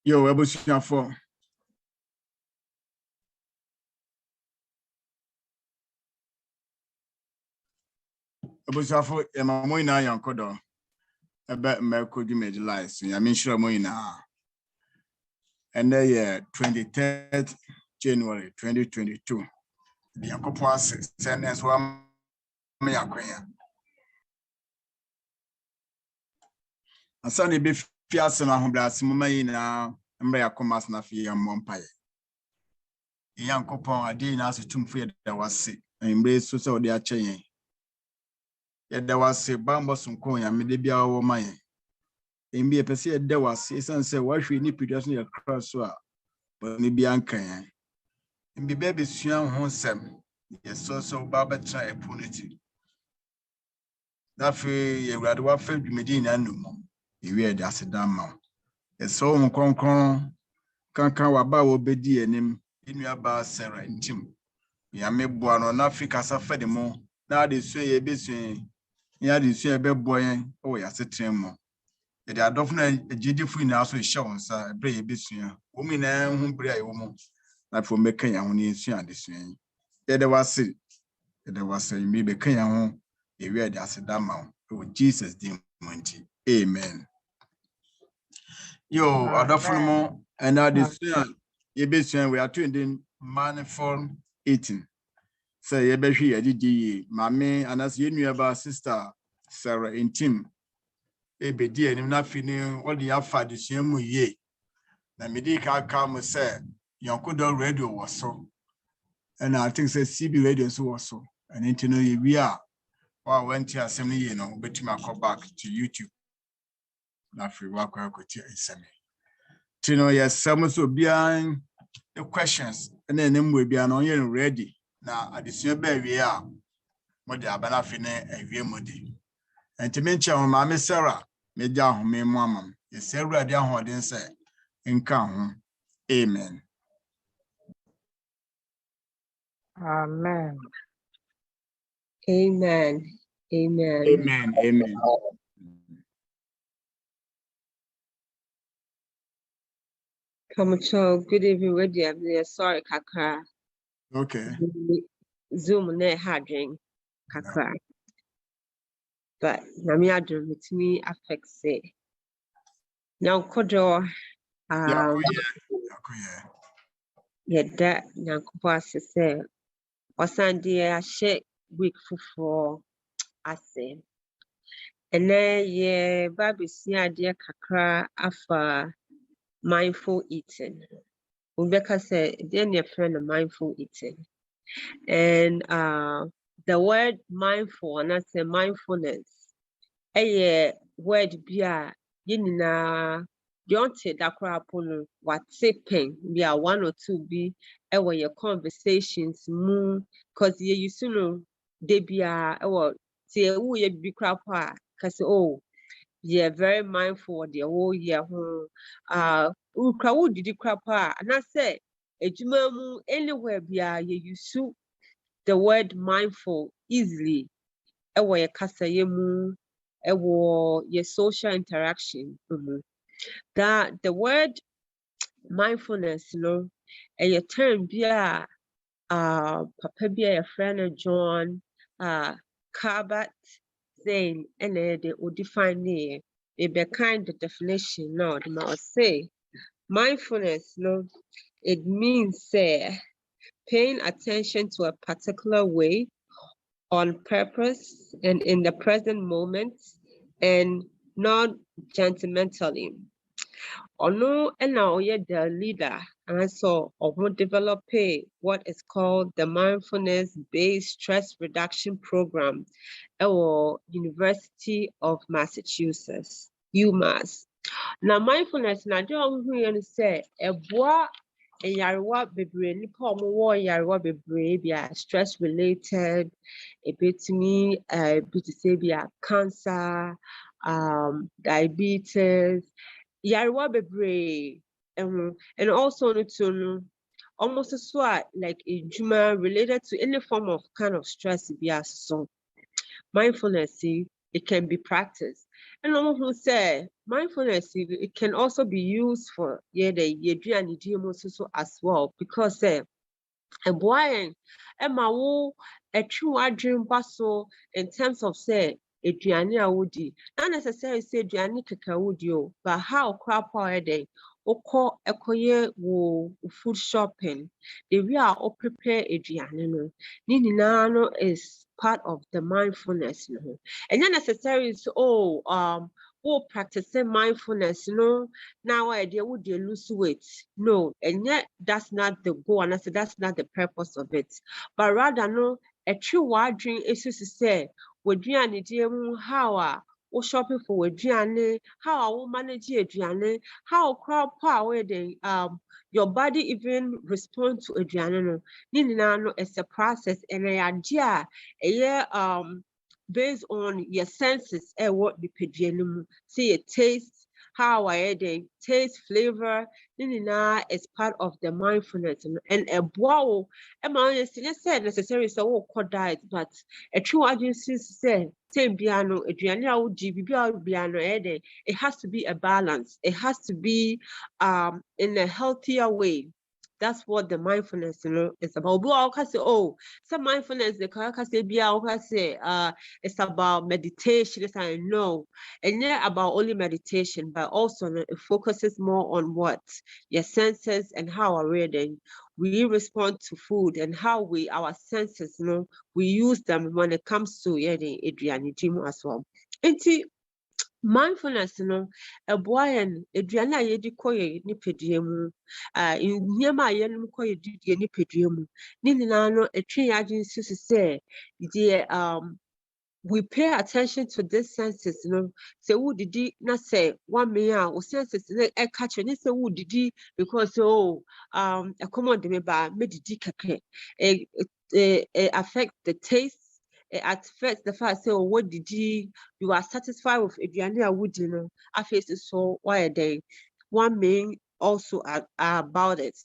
Yo, ebusia for. Ebusia for emamoina Yonkodo. Ebe me di medalize. I mean sure moina. And the year 23rd January 2022. The Yankopo sentence one me akwenya. Asani be fiase na hoblase mama yina mba yakomas na fi yamompaye. Yankopon ade na asetumfu ye da wase. Mbe so se ode acheyen. Ye da wase bambo sonko ya mede bia wo mayen. Mbe pese ye da wase sanse wahwe ni pidwas no ya kraso a bani bia nkan. Mbe bebe suan ho sem. Ye so baba tra opportunity. Dafe ye wrade wa fa dwumedi na anum. Ye de asedama. Ye so nkonkron kankan waba wo bedi enim inu ba Sarah intim. Ya meboa no na Africa safa de mo na de so ye besu ya de so ye beboa yen o ya setrem mo. Ye de adofo na egidifu na so hye wonsa bre ye besu ya. Wo mi na hu bre ayo mo. Na fo meka ya ho ni ensu ade so yen. Ye de wase mi be kan ya ho ye we de asedama o Jesus name monti. Amen. Yo, adofo no mo and na de so ye besu we are doing manifold eating. Say ye behwe ye didi mame anas ye nuaba sister Sarah intim e bedi enim na fini odi afa de suamu ye na medi ka mo say Yonkodoradio was so and I think say CB radio so was so and intino ye we are wa went here assembly ye no betima come back to YouTube na free work kwakoti asemi tino yes some so bian the questions and then them we bian on ye ready. Na adesua ba wie a mo de abana fi ne awie modi entimenche ho ma me Sarah me dia ho me mu amam ye Sarah dia ho den se nka ho. Amen. Amen. Amen. Amen. Amen. Amen. Come on, good evening, radio. Sorry, Kakra. Okay. Zoom ne hadring Kakra. But Nami Adrum, it's me affect say. Yonkodo, Yeah. that Yankopa say, or Sandy, I shake week for I say. And then, yeah, Baby, see, dear Kakra, afa mindful eating. Rebecca said, then your friend of mindful eating. And the word mindful, and I say mindfulness, a word be yinina yonte dakrapolo what tipping be a one or two be your conversations moon because ye you soon they be a say who ye be crap because oh yeah very mindful of the whole year who did you crap and I say anywhere be a you sue the word mindful easily your kasa yemu your social interaction that the word mindfulness a term be a papa be a friend John Carbat saying and they would define the be kind of definition now the must say mindfulness it means paying attention to a particular way on purpose and in the present moment and not judgmentally. Ono and now the leader and so develop what is called the mindfulness-based stress reduction program at University of Massachusetts, UMass. Now mindfulness na do say eboa yarewa bebre nipa omo yarewa bebre bia stress related ebetimi be to say bia cancer diabetes yarewa bebre and also to almost so like a juma related to any form of kind of stress bia so mindfulness it can be practiced And who say mindfulness, it can also be used for the as well, because and boy, and my woo a true dream basso in terms of say Adriania woody. Not necessarily say Adriani kaka would you, but how crap are they? Oko ekoye wo food shopping. The we are all prepare Adriano. Nini nano is part of the mindfulness, you know. And not necessarily so practicing mindfulness, you know. Now idea would you lose weight? No, and yet that's not the goal, and I said that's not the purpose of it. But rather, no, a true wide dream is to say, we're doing how we shopping for Adriane, how we manage Adriane, how crowd power your body even respond to Adriane. No, it's a process and an idea, based on your senses and what the Adriane see a taste. How I taste, flavor, is part of the mindfulness and a wow. Let's say necessary so diet, but a true agency say same piano, a piano, it has to be a balance. It has to be in a healthier way. That's what the mindfulness, you know, is about. Oh, some mindfulness, it's about meditation. I know, and not about only meditation, but also it focuses more on what your senses and how we respond to food and how our senses, you know, we use them when it comes to the Adrian as well. Mindfulness, you know, a boy and Adriana Yedikoye Nipedium, near my Yenkoye Nipedium, Ninano, a tree agency say, dear, we pay attention to this senses, you know. Say, who did he not say 1 million or senses a catch and say, who did he because a common me by medidicake affect the taste. It affects the fact, say, oh, what did you are satisfied with Adriana Wood, you know, I face it so why a day. 1 million also about it.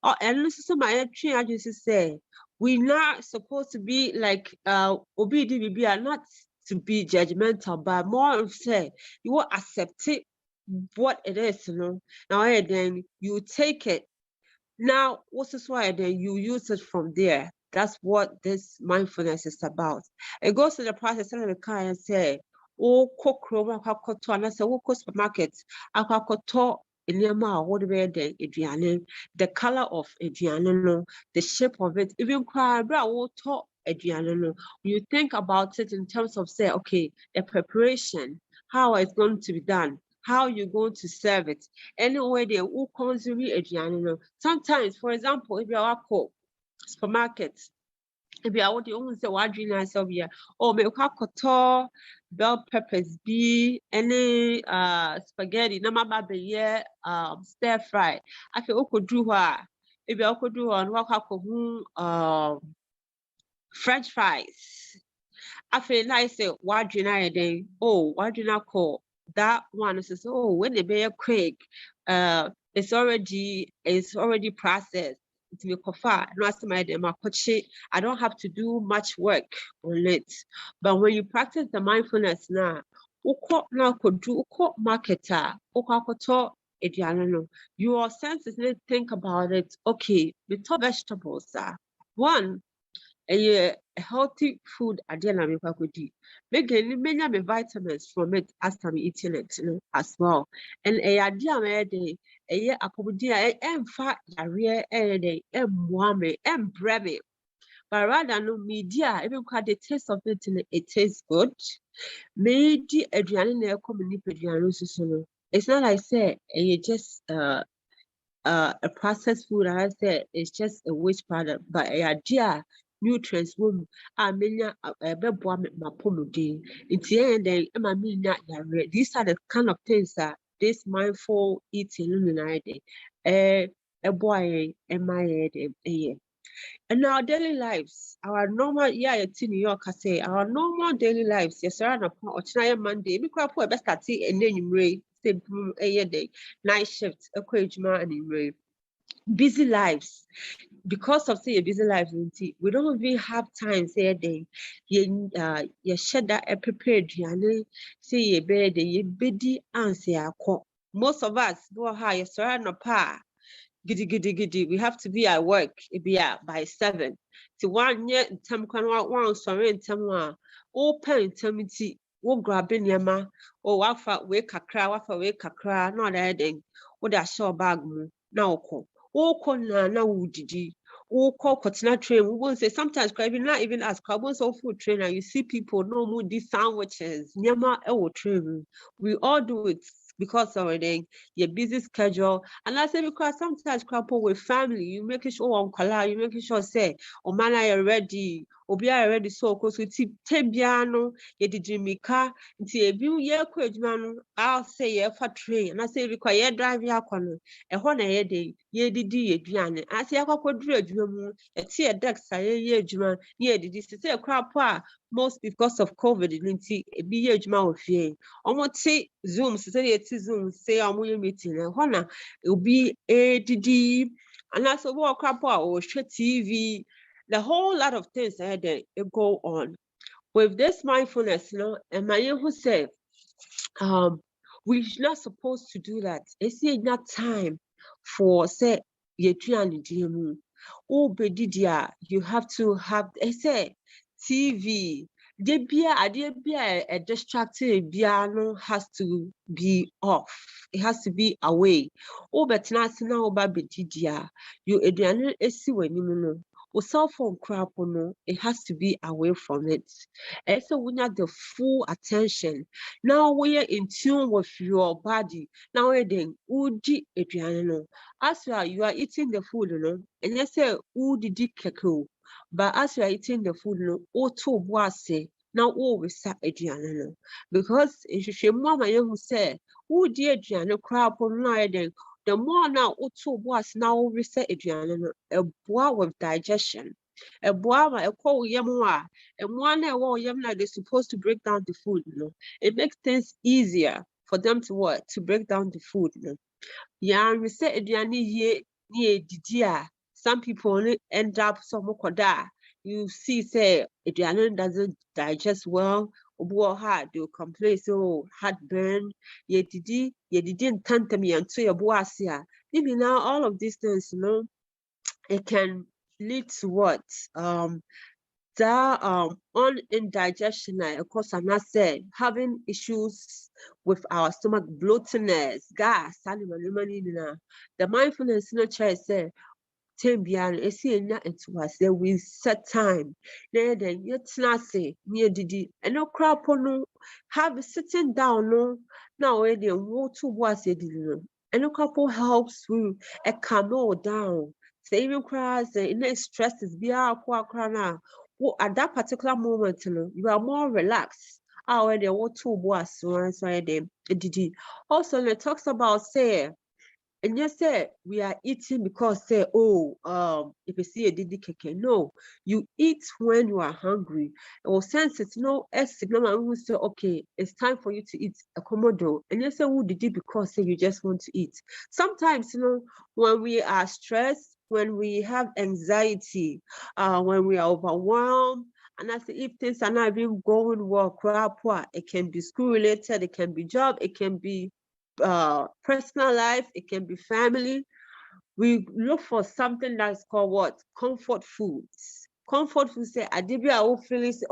Oh, and listen to my tree agency say, we're not supposed to be like we are not to be judgmental, but more of say you will accept it what it is, you know. Now then you take it. Now what's this why then you use it from there. That's what this mindfulness is about. It goes to the process of the kind and say, oh, cook and I say, oh, supermarket, the color of Adriano, the shape of it, even you think about it in terms of say, okay, the preparation, how it's going to be done, how you're going to serve it. Anyway, they will consume Adriano. Sometimes, for example, if you are a supermarket, if you are what you almost say, what do you know? Oh, me koto bell peppers be any spaghetti, no matter stir fry. I feel could do if you could do on French fries. I feel nice. What do you know? Then what do you call that one? Says when they be quick, it's already processed. I don't have to do much work on it. But when you practice the mindfulness now, marketer, your senses need to think about it. Okay, the top vegetables are one. A healthy food at the end of many vitamins from it as I'm eating it, you know, as well. And a idea a year apodia and fat area and wame and breve. But rather no media, even quite the taste of it, it tastes good. Maybe Adriana community. It's not like say just a processed food, I said, it's just a waste product, but a idea nutrients will these are the kind of things that this mindful eating a boy and my and our daily lives, our normal in New York, I say our normal daily lives, yes, around a Monday, we crap for best at and then you a day, night shifts, a and busy lives. because of say a busy life, we don't even have time. Say they, you shed that prepared. Say ye bed, ye biddy answer. Most of us go high, surround a pa. Giddy. We have to be at work. It be at by 7. To 1 year, time can one sorry and time open temity. Wo grabbing yama or wafa wake kakra, not adding what I saw bag now call. Na woodidi. Call continental train. We won't say sometimes not even as carbon so food trainer. You see people no more these sandwiches. Nyama train. We all do it because of your busy schedule. And I say because sometimes couple with family, you make sure on color, you make sure say, oh man, I ready, obi are ready so cause we tebiano, ye di jimika, nti ebi ye kwa edwuma I'll say ye for train. And I say because ye drive ya kono, e ho na ye dey, ye didi ye duane. I say akwa duru edwuma mu, e tie e dex ye edwuma, ye didi say crapa most because of COVID, nti ebi ye edwuma ofie. Omo Zoom, say Zoom, say I'm meeting and Hona, it'll be ADD, and that's a walk up or TV, the whole lot of things that go on. With this mindfulness, and my who said, we're not supposed to do that. It's not time for say you have to have say TV. A distracted piano has to be off. It has to be away. Oh, but now you when you cell phone crap it has to be away from it. And so we have the full attention. Now we are in tune with your body. Now we're doing as you are eating the food, and you say keko. But as you are eating the food, now we start aduane because if you mama you say who dear aduane crap on the more now now we reset aduane a boa with digestion. A boa a call yamwa and one they're supposed to break down the food, It makes things easier for them to what? To break down the food, Yeah, reset aduane ye didia. Some people only end up some koda. You see, say aduane doesn't digest well. Obuo hard, they'll complain, so heartburn. Ye didn't tanta me and so your boasia. Maybe now all of these things, it can lead to what? On indigestion, of course, I'm not saying having issues with our stomach, bloatiness, gas, the mindfulness no choice say we set time. Then you say near didi and no crap no have sitting down now the water was a and a couple helps with a calm down. Saving cries and stresses be our at that particular moment, you are more relaxed. Already, what two was so did also it talks about say, and you say we are eating because say, if you see a didi keke, no, you eat when you are hungry. Or sense it's no signal who say, okay, it's time for you to eat a komodo. And you say, who did it because say you just want to eat. Sometimes, when we are stressed, when we have anxiety, when we are overwhelmed, and I say if things are not even going well, it can be school related, it can be job, it can be personal life, it can be family. We look for something that's called what? Comfort foods. Comfort foods say, I will feel say,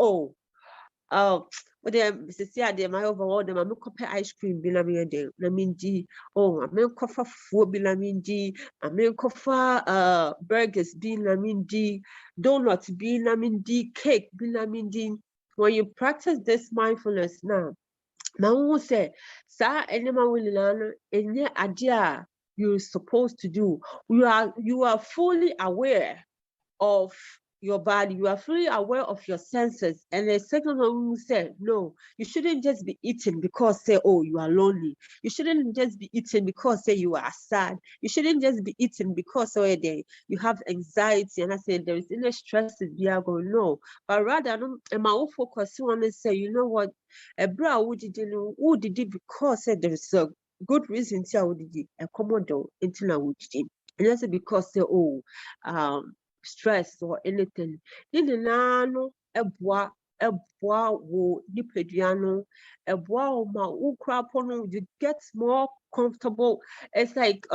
but then they my overall them I'm copy ice cream be na me de na minji I'm coffee food be na minji I'm coffee burgers be na minji donuts be na minji cake be na minji. When you practice this mindfulness now who say sa enema will enye idea you're supposed to do. You are fully aware of your body, you are fully aware of your senses. And the second one who said, no, you shouldn't just be eating because say, you are lonely. You shouldn't just be eating because say you are sad. You shouldn't just be eating because you have anxiety. And I said there is inner stress we are going, no. But rather, am I focus on and say, you know what, a bra who did it because there is a good reason to a commodore until I would. And that's because say, stress or anything. No eboa wo nipadua no, eboa wo ma wo kra no, you get more comfortable. It's like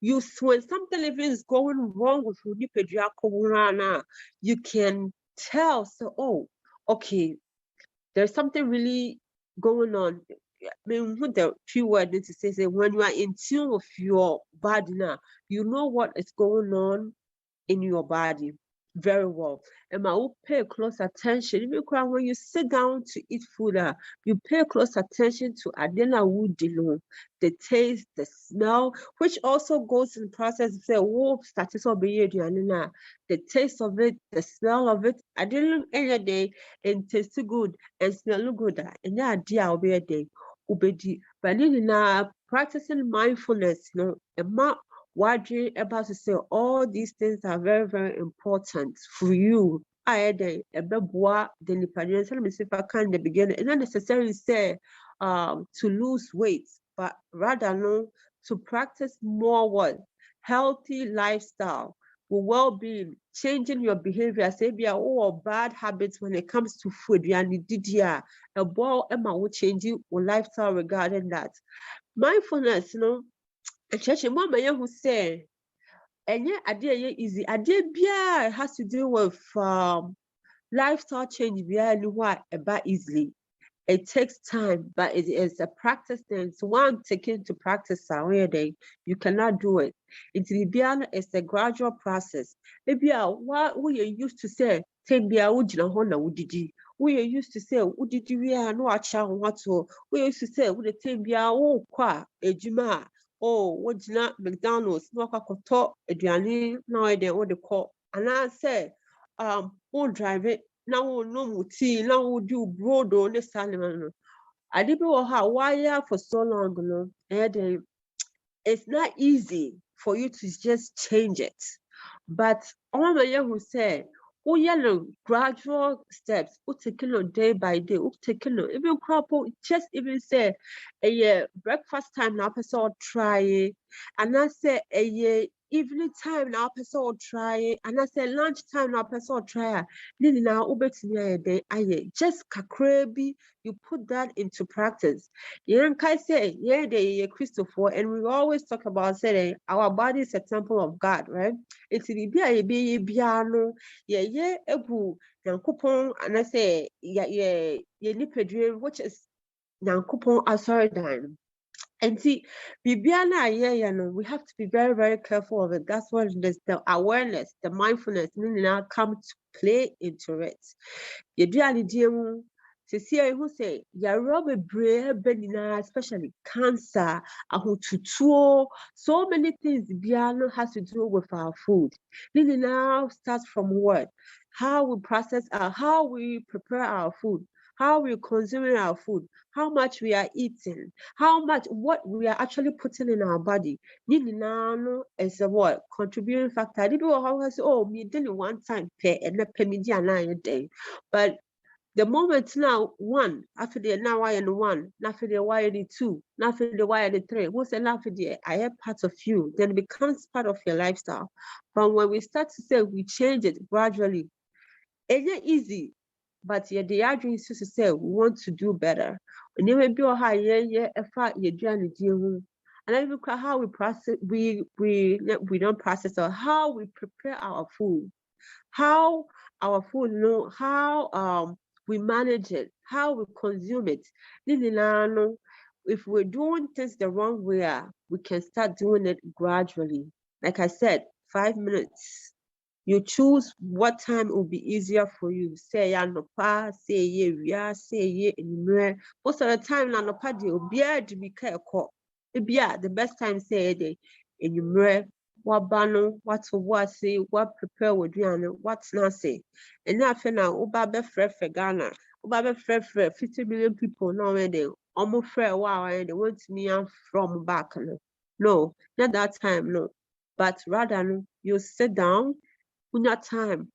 you when something even is going wrong with you nipadua ko you can tell, so oh, okay, there's something really going on. I mean, with the few words to say, when you are in tune with your body now, you know what is going on in your body very well. And I will pay close attention. Even when you sit down to eat food, you pay close attention to adena wood, the taste, the smell, which also goes in the process of say, oh, status of the taste of it, the smell of it. I didn't any day and taste good and smell good. And yeah, dear, I'll be a day. Ubedi, but now practicing mindfulness, Wadri about to say all these things are very, very important for you. I the Nipadian, let me see if I can in the beginning. It's not necessarily say to lose weight, but rather to practice more what healthy lifestyle, well-being, changing your behavior, say be all bad habits when it comes to food. You need DDR, a ball Emma will change your lifestyle regarding that. Mindfulness, church mama who say and idea easy idea has to do with lifestyle change about easily. It takes time, but it is a practice thing. So one taking to practice you cannot do it. It's a gradual process. Maybe what we are used to say, we are used to say, we are no what we used to say, we the kwa ejima. Oh, what not McDonald's, no koto eduane now they what they call. And I say, won't drive it. Now no muti, now do broad on the salmon. I didn't know how why for so long, and it's not easy for you to just change it. But all my who say, oh, gradual steps, taking on day by day, taking on even crop, just even say a breakfast time now, person try it, and I say a evening time now, person try it, and I say lunch time now, person try it. Now, just kakrebi, you put that into practice. Say, they Christopher, and we always talk about saying our body is a temple of God, right? It's the piano, ebu Yankupon, and I say, nipadrim, which is Yankupon asoridan. And see, Bibiana, we have to be very, very careful of it. That's what it is. The awareness, the mindfulness, now come to play into it. To see who say Yarobe brave benina, especially cancer, so many things Biano has to do with our food. This now starts from what? How we process how we prepare our food, how we consume our food, how much we are eating, what we are actually putting in our body. Nino is a what contributing factor. I didn't know how I say, oh, me didn't one time pay and not pay me a day. But the moment now, one, after the now I and one, after the Y and two, after the Y and three, once and after the I have part of you, then it becomes part of your lifestyle. But when we start to say we change it gradually, it's not easy. But the address to say we want to do better. And then maybe how and then look at how we process we don't process or how we prepare our food, how our food how we manage it, how we consume it. If we're doing things the wrong way, we can start doing it gradually. Like I said, 5 minutes. You choose what time will be easier for you. Say ya no pa, say ye ria, say ye in. Most of the time na no pa de obi a de bi ka ekọ. Ebia the best time say day in you what bano, what to what say, what prepare with you, what not say. And now for now, Uba be free for Ghana, Uba be free 50 million people now and they almost free wow and they want me from back. No, not that time, no. But rather you sit down, put your time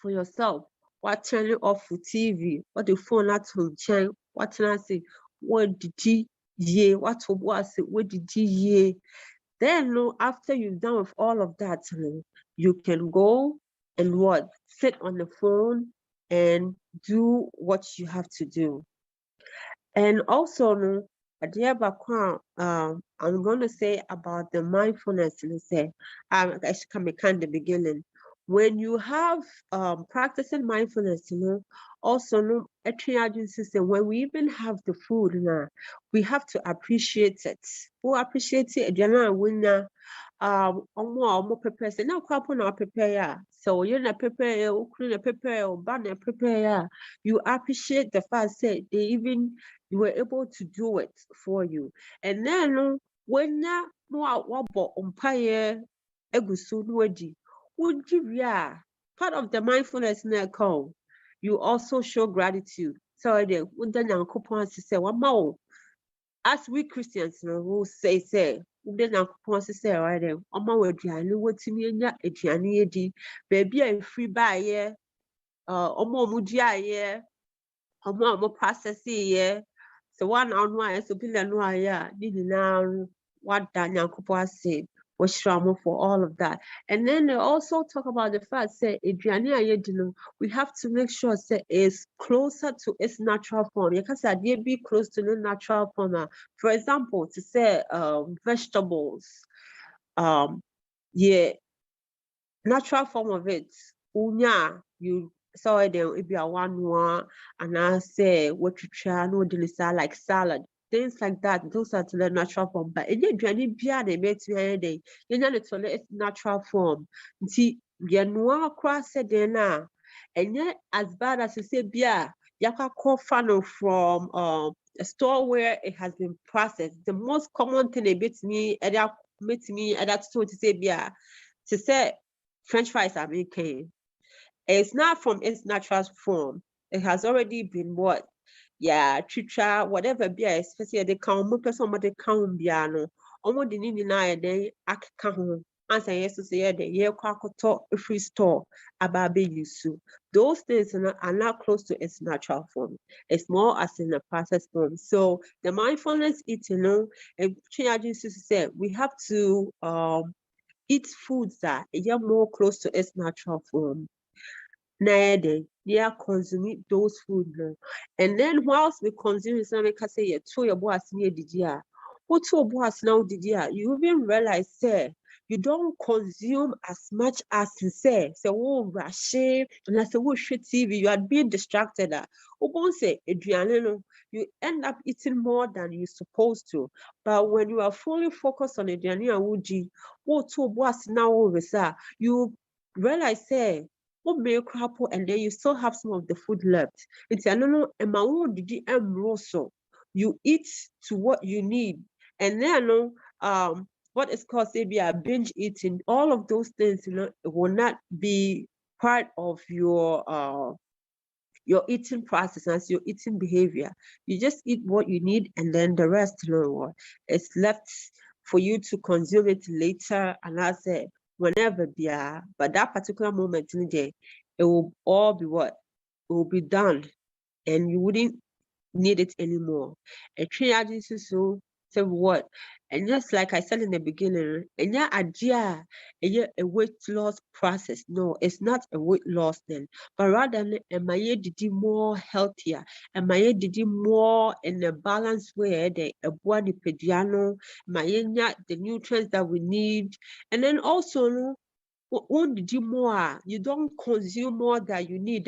for yourself. What turning off the TV, what the phone at home chain, what can I say? What did ye? What was it? What did ye? Then, after you've done with all of that, you can go and what? Sit on the phone and do what you have to do. And also, no, I'm going to say about the mindfulness. I should come in the beginning. When you have practicing mindfulness, also no, system, when we even have the food, we have to appreciate it. We appreciate it. Omo prepare say na kwapo na prepare so you na prepare ukru na prepare ba na prepare you appreciate the fact say you were able to do it for you. And then when na no wabo umpaye egusu no adi would part of the mindfulness na call you also show gratitude. So the wunda nyankopon say wama as we Christians who say we na say right there oma waduane wotimi enya aduane edi baby a free buy ye oma omudi aye oma process ye so one on one so bi na no aye ni nyina wada nyankopon ase for all of that. And then they also talk about the fact say we have to make sure say it's closer to its natural form. You can say be close to the natural form. For example, to say vegetables, natural form of it, you saw it if you are one and I say what you try no delisa like salad. Things like that, those are to the natural form. But in the journey, they make to its natural form. See, you cross it there and yet as bad as you say, beer, yaka funnel from a store where it has been processed. The most common thing they beat me at that store to say beer, to say French fries are making. It's not from its natural form. It has already been what? Chicha, whatever beer, especially they count more person what they count piano. Almost the need na then aka home. Answer yes to say the year kwakoto free store about yusu. Those things are not close to its natural form. It's more as in a process form. So the mindfulness eating, and changes to say we have to eat foods that are more close to its natural form. Consuming those food now. And then whilst we consume some say your boss near the what your boss now did you even realize say you don't consume as much as you say rush and I say TV you are being distracted say you end up eating more than you're supposed to. But when you are fully focused on what your boss now you realize say and then you still have some of the food left. It's you eat to what you need. And then what is called binge eating, all of those things, it will not be part of your eating process as your eating behavior. You just eat what you need and then the rest, it's left for you to consume it later. And I say whenever but that particular moment in the day, it will all be what? It will be done and you wouldn't need it anymore. A train agency so what? And just like I said in the beginning, and idea a weight loss process. No, it's not a weight loss then, but rather am I more healthier? Am I more in a balanced way? The body pediano, the nutrients that we need, and then also what did you more? You don't consume more than you need.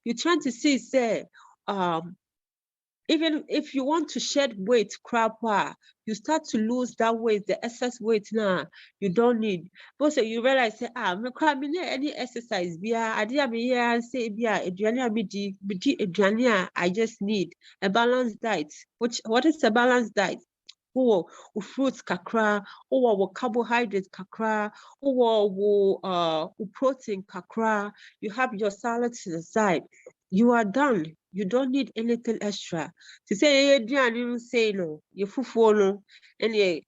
You're trying to see, say, even if you want to shed weight, you start to lose that weight, the excess weight now you don't need. But so you realize, say, any exercise, I just need a balanced diet. What is a balanced diet? Fruits kakra, carbohydrates kakra, protein kakra. You have your salad to the side. You are done. You don't need anything extra. To say say no, you fufu and you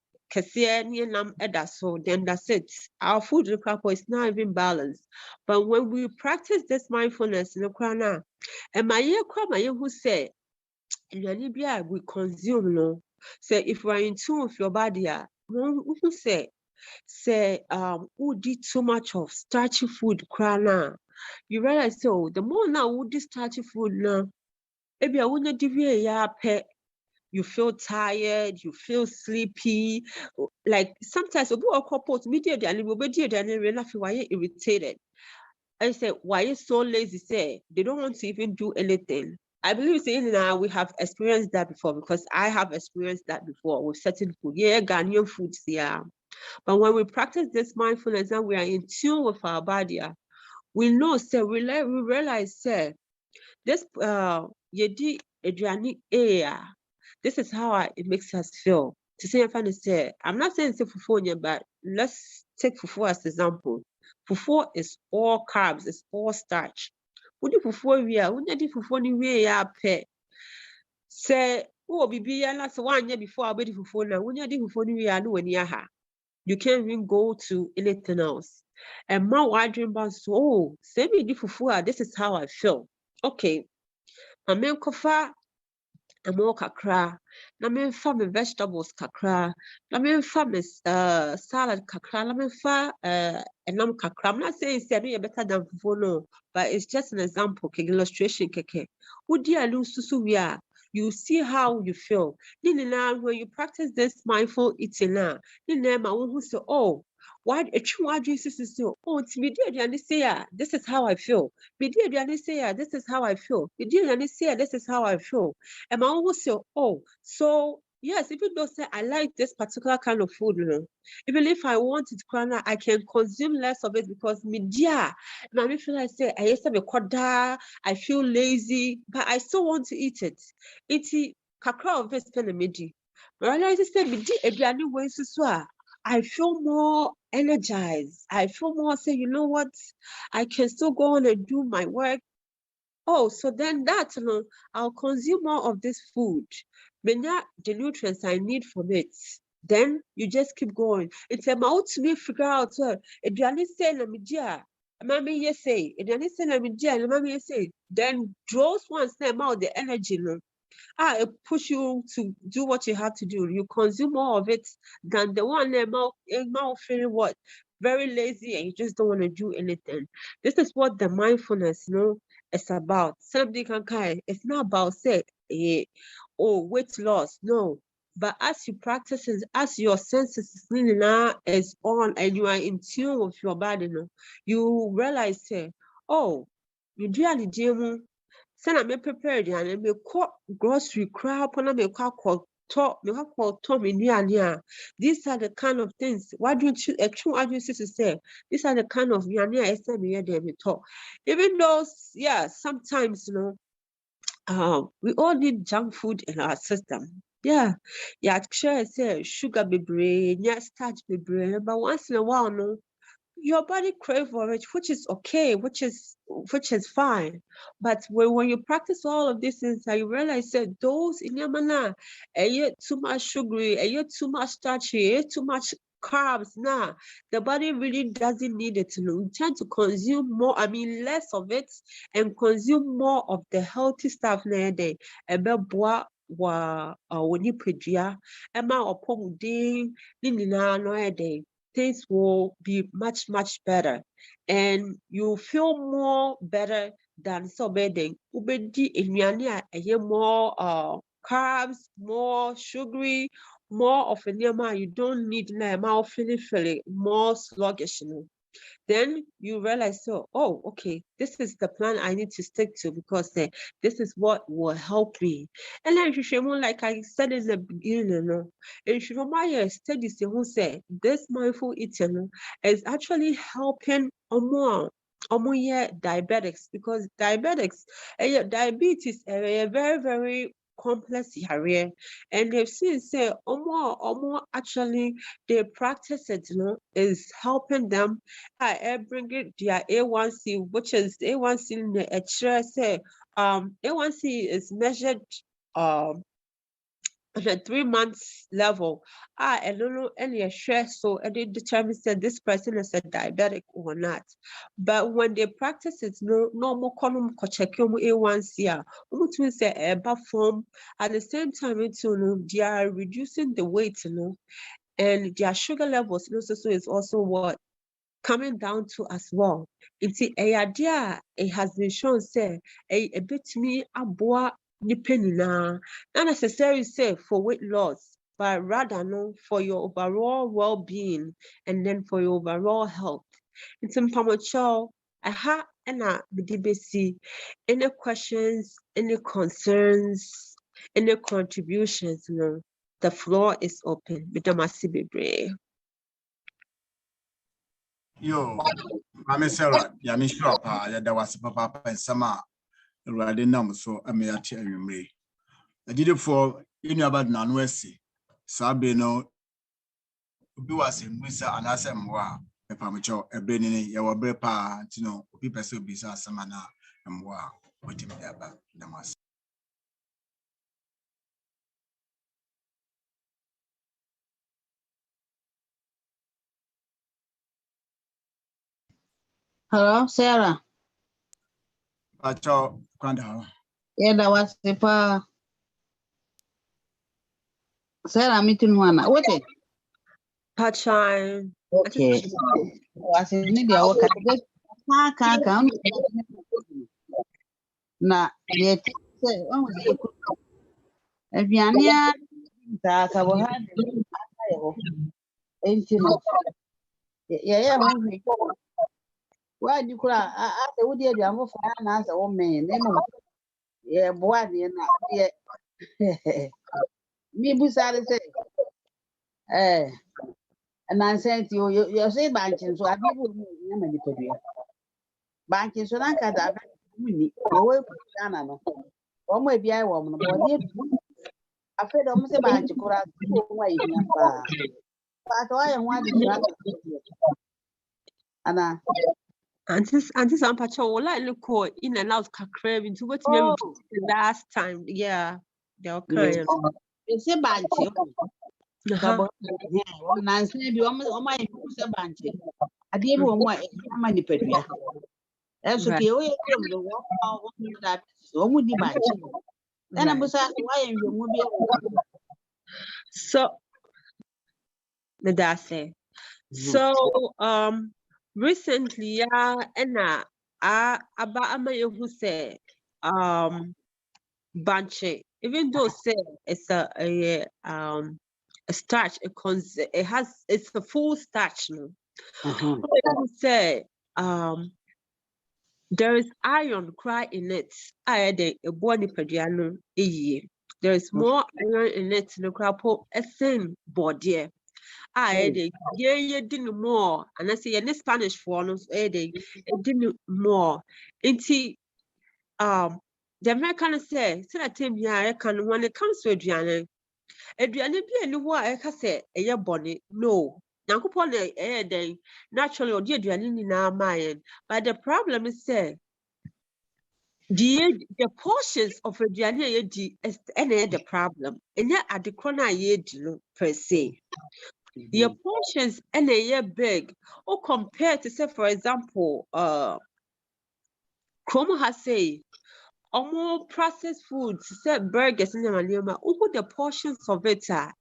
then that's it. Our food is not even balanced. But when we practice this mindfulness in the Quran, and my who say, we consume no. So if we're in tune with your body, who say say who did too much of starchy food crana, you realize so the more now who did starchy food now, maybe I wouldn't deviate ya pet. You feel tired, you feel sleepy. Like sometimes we will couple media and we will be why irritated. I said, why is so lazy? Say they don't want to even do anything. I believe saying now we have experienced that before because I have experienced that before with certain food. Yeah, Ghanaian foods, yeah. But when we practice this mindfulness and we are in tune with our body, we know, say, we realize, say, this yedi aduane this is how it makes us feel. To say, I'm not saying say fufu, but let's take fufu as example. Fufu is all carbs, it's all starch. Would you fufu when you did fufu ni we ya pe? Say, oh, bibi ya na so one year before I be fufu na when you did fufu ni we ya no when you can't even go to anything else. And my wondering about so, oh, say me di fufu, this is how I feel. Okay, I'm in kofa. Amo kakra, na memfa me vegetables kakra, na memfa me salad kakra, na memfa enam kakra. I'm not saying say no better than fufu no, but it's just an example, illustration keke. Udi alu susu wia, you see how you feel. Nina, when you practice this mindful eating now, Nina ma who say, oh, why a true Jesus is so, oh, it's me dear, say, this is how I feel. Me dear, say, this is how I feel. Me dear, say, this is how I feel. And my uncle say, oh, so yes, even though say I like this particular kind of food, even if I want it, I can consume less of it because media. I feel like say I feel lazy, but I still want to eat it. It's kakra of it kind of midi. But I like to say midi ebiani way so I feel more energized. I feel more say, you know what? I can still go on and do my work. Oh, so then that, I'll consume more of this food. Many the nutrients I need from it. Then you just keep going. It's about to me figure out, if you say na media, mommy, yes, say, if you say na media, mommy, yes, say, then those ones, about the energy, it push you to do what you have to do. You consume more of it than the one about feeling what? Very lazy and you just don't want to do anything. This is what the mindfulness, is about. Somebody can kind. It's not about say, weight loss. No. But as you practice it, as your senses is on and you are in tune with your body, you realize, say, oh, you really do. Sana me prepare and me ko grocery crap on me kwa these are the kind of things. Why don't you to say these are the kind of me talk. Even though sometimes we all need junk food in our system. Yeah, sure say sugar be brain, starch be brain, but once in a while your body crave for it, which is okay, which is fine. But when you practice all of these things, you realize that those in your manner, too much sugary, too much starchy, too much carbs. Nah, the body really doesn't need it. We tend to consume more, less of it, and consume more of the healthy stuff nowadays. Wa wonipadua ɛma ɔpɔmuden ne nyinaa no ɛyɛ things will be much, much better. And you feel more better than so bedding. Ubedi inyania more carbs, more sugary, more of a you don't need now feeling more sluggish. Then you realize, oh, okay, this is the plan I need to stick to because this is what will help me. And then like I said in the beginning, and studies who say this mindful eating is actually helping more diabetics because diabetes is a very, very complex area, and they've seen say actually they practice it, is helping them bringing their A1C, which is A1C in the say A1C is measured on a 3 months level. I don't know any share, so I did determine that this person is a diabetic or not. But when they practice it, no more column check A1C, say form at the same time they are reducing the weight, and their sugar levels also is also what coming down to as well. It's a idea it has been shown say a bit me aboa nipenina, not necessarily say for weight loss, but rather no for your overall well-being and then for your overall health. It's in Pamocho, aha and bidibesi, any questions, any concerns, any contributions, no. The floor is open. Bidamasi bebre. Yo, Mami Sarah, Yami Shoppa, Yadawasi Papa, and Sama, Radinam, so I may tell you me. I did it for in about Nanwesi, Sabino, Biwas in Wisa and Asamwa, a Pamacho, a Benny, your brepa, people so bizarre Samana, and wa, what him ever, Namas. Hello, Sarah. Pacho, Quando. Yeah, that was the Sarah meeting one. What it? Pachan. Okay. Was in India. What can na yet say, oh, if you are near carbohydrate, ain't you know? Yeah, why do you cry? I would hear the ammo for an answer, oh man, yeah, boy, yeah. Me, Busari say, and I said to you, you're saying banking, so I give you banking, so I can't have you will put down. Or maybe I want to body. I fed almost a bank to go out away. But I am one Anna. Antis Ampacho, like look in and out crab into what Oh, last time. Yeah, they're okay. it's a bank. Uh-huh. Nancy, you almost on my bank. I didn't want money pedia. That's okay. We come the walk that so would the bank. Then I was asked why you would be So, Nadase. So, recently, Enna, Aba Amayo who said, Banche, even though say it's a starch, it's a full starch, no. Say, there is iron cry in it. I had a body pediano a year. There is more iron in it in the crap a thin body. I had a year didn't more, and I say any Spanish for us, it didn't more. Inti the American say, I tell me I can when it comes to Adriana be any war I can say a year bonnet. No. Now, upon a day, naturally, or dear Adriana in our mind. But the problem is, say, the portions of Adriana is any the problem. And yet, at the corner, per se. The portions and a year big, or compared to, say, for example, Chroma has say, or more processed foods, say burgers in the Malima, who the portions of it are,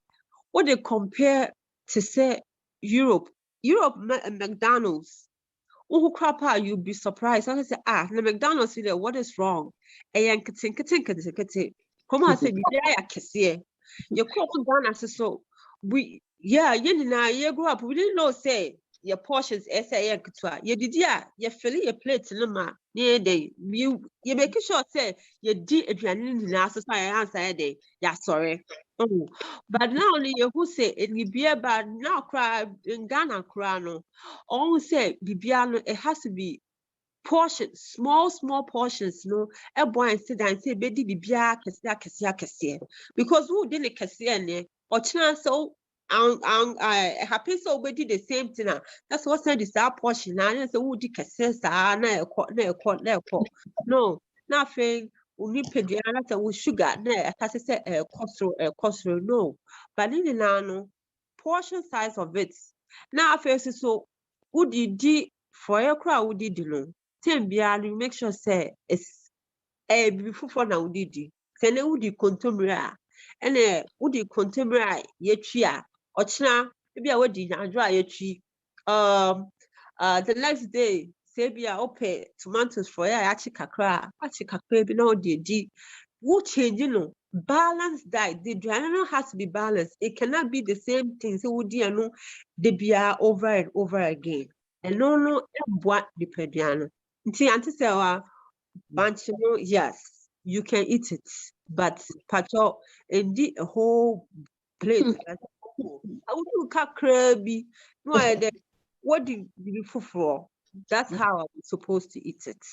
what they compare to say Europe and McDonald's. Who crap out, you'll be surprised. I say, the McDonald's here, what is wrong? And come on, say, you cook Ghana, so we, yeah, you grew up, we didn't know, say, your portions, SA, you did, yeah, you fill your plates in the ma, near day, you make sure, say, you did if you're in the answer, day, yeah, sorry. Oh, but now only you who say it will be about now cry in Ghana crano. All say Bibiano, it has to be portions, small portions, no. A boy and sit and say, Betty Bibia, Cassia, because who didn't Cassia, or chance so. Happy so we did the same thing. That's what said is our portion. Now, so who did Cassia, no, nothing. We pediana with sugar, as I said, cost no. But in the nano, portion size of it. Now, first, so would you for your crowd, would you know? You make sure say it's a before now, would you? Send would you contemporary and would you contemporary yet, or china, maybe I would dry a tree. The next day, say be I open tomatoes for ya achikakra be no di. What change, balanced diet. The diet has to be balanced. It cannot be the same thing. So would you know they be over and over again. And no what the pediano. Yes, you can eat it, but pacho indeed a whole plate. I would cut crabby. No, what do you for? That's how I'm supposed to eat it.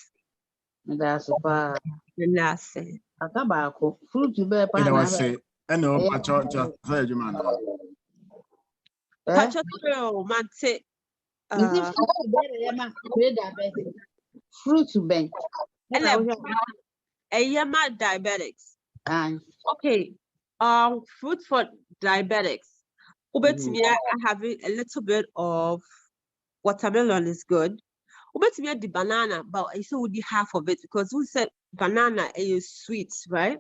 That's super. And that's it. Tobacco, fruit to bear And I was pineapple. say, I know, Pacho, Pacho, man, say, Is it fruit to bear pre-diabetic? Fruit to bear. my diabetics. And Okay, fruit for diabetics. I have a little bit of watermelon is good. The banana, but I said would half of it because who said banana is sweet, right?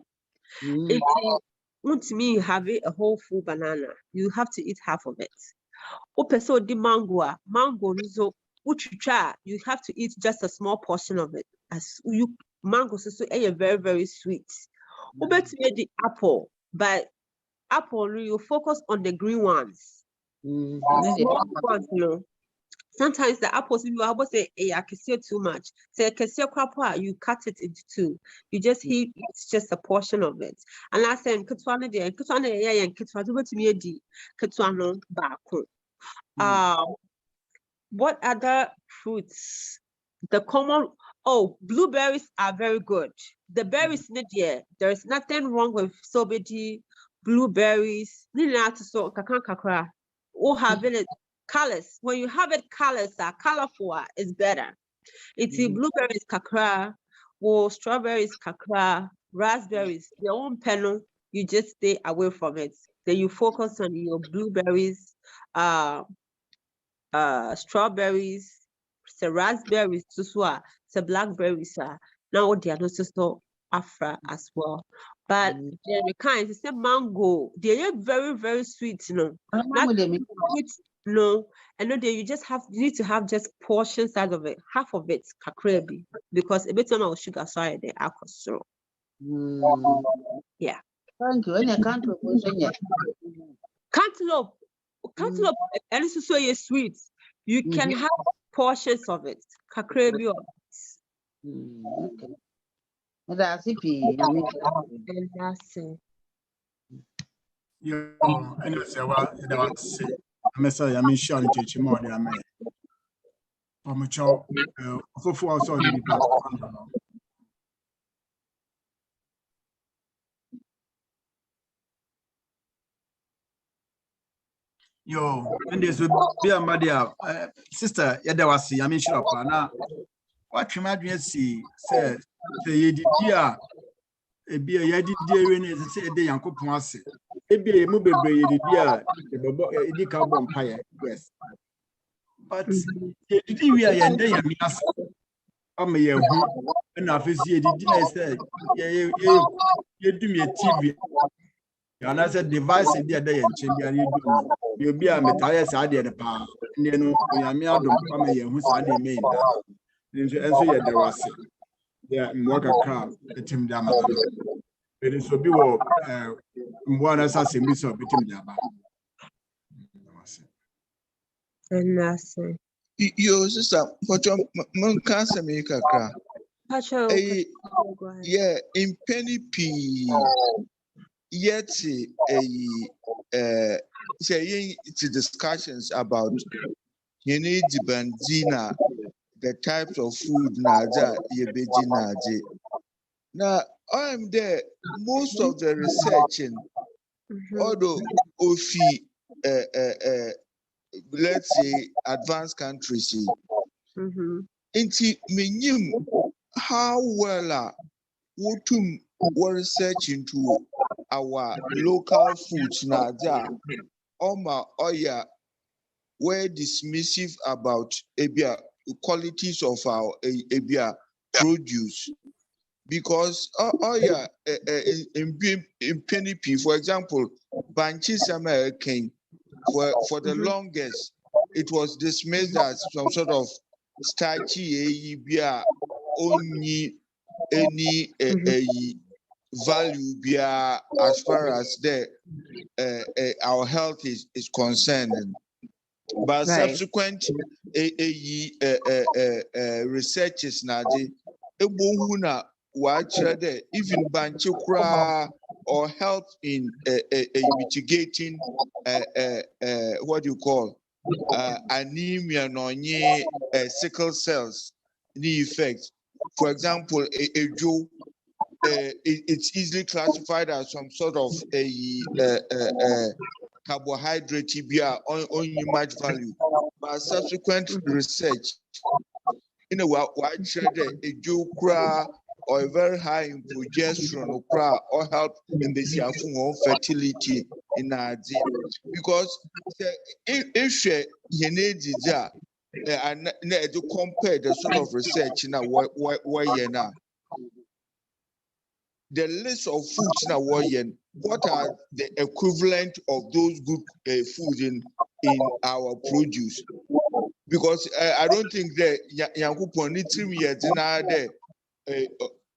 If you want me have a whole full banana, you have to eat half of it. So the mango so you have to eat just a small portion of it. As you mango so very, very sweet. The apple, but apple you focus on the green ones. Small ones, sometimes the apples, you always say, hey, I can see too much. Say, I can see a you cut it into two. You just eat just a portion of it. And I said, Kitwana, yeah, and Kitwana, what to me, Kitwana, back. What other fruits? The common, blueberries are very good. The berries, there is nothing wrong with sobedi, blueberries. So, kakra, having it. Colors. When you have it colors are colorful, it's better. It's blueberries kakra, or strawberries kakra, raspberries, your own panel, you just stay away from it. Then you focus on your blueberries, strawberries, the raspberries, the blackberries now they are not so Afra as well. But the kind is the mango. They are very, very sweet, Not sweet, no, and then you need to have just portion size of it, half of it, kakrebi, because a bit of sugar sorry the alcohol. Yeah. Thank you. Any cantaloupe, cantaloupe, and this is so sweet. You can have portions of it, kakrebi of it. Okay. That's it. And that's it. And I say, well, that was say, I'm sorry, I'm sure to teach more than I may. I'm a child, for also the back. And this would be a Madia sister, Yadawasi, I mean, sure, now what you might see, says the idea. Ebi a yadi die we na se de Yankopon ase ebi e mu bebre yedi dia e bobo edi ka bom paye yes but yedi we a yende ya mi ase am ye hu na afesi yedi na se ye dum ye TV yana se device bi ada ye nche bi ari dum ye obi a metaye sa de pa ne no oyame adom pa ma ye hu sa de me nda enso ye de wase ya mwaka ka etim da ma it is to be what one as a semi so between Jaba. And that's it. Yo, sister, but your man can't say me kakra. Yeah, in penny p yet saying to discussions about you need the benzina, the types of food naja ye bejinaje. Now I'm there. Most of the researching, although OFI, let's say advanced countries, into minim how well we research into our local foods now. Oma oya we're dismissive about qualities of our produce. Because in penny p, for example, banches American for the longest, it was dismissed as some sort of starchy only any value as far as our health is concerned. But subsequent researches now, even banchukra or help in mitigating what do you call anemia or sickle cells the effect. For example, it's easily classified as some sort of carbohydrate on much value, but subsequent research in a wide shred a or very high in progesterone or help in the fertility in our because if you need and to compare the sort of research now where you now the list of foods now what are the equivalent of those good foods in our produce? Because I don't think that Yankupon needs 3 years in our day